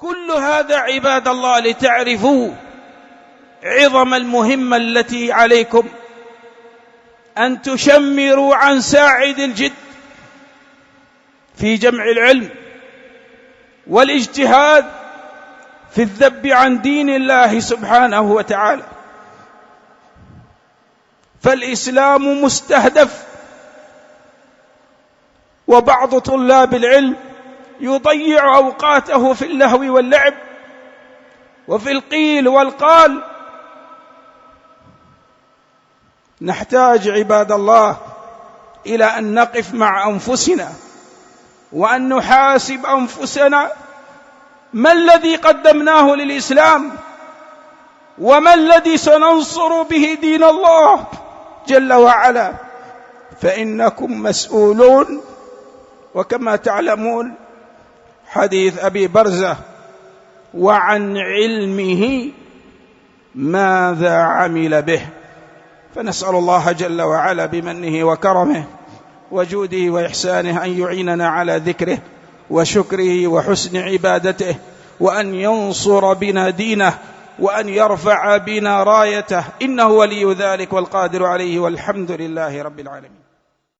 كل هذا عباد الله لتعرفوا عظم المهمة التي عليكم، أن تشمروا عن ساعد الجد في جمع العلم والاجتهاد في الذب عن دين الله سبحانه وتعالى. فالإسلام مستهدف، وبعض طلاب العلم يضيع أوقاته في اللهو واللعب وفي القيل والقال. نحتاج عباد الله إلى أن نقف مع أنفسنا وأن نحاسب أنفسنا، ما الذي قدمناه للإسلام وما الذي سننصر به دين الله جل وعلا. فإنكم مسؤولون. وكما تعلمون حديث أبي برزة: وعن علمه ماذا عمل به. فنسأل الله جل وعلا بمنه وكرمه وجوده وإحسانه أن يعيننا على ذكره وشكره وحسن عبادته، وأن ينصر بنا دينه، وأن يرفع بنا رايته، إنه ولي ذلك والقادر عليه، والحمد لله رب العالمين.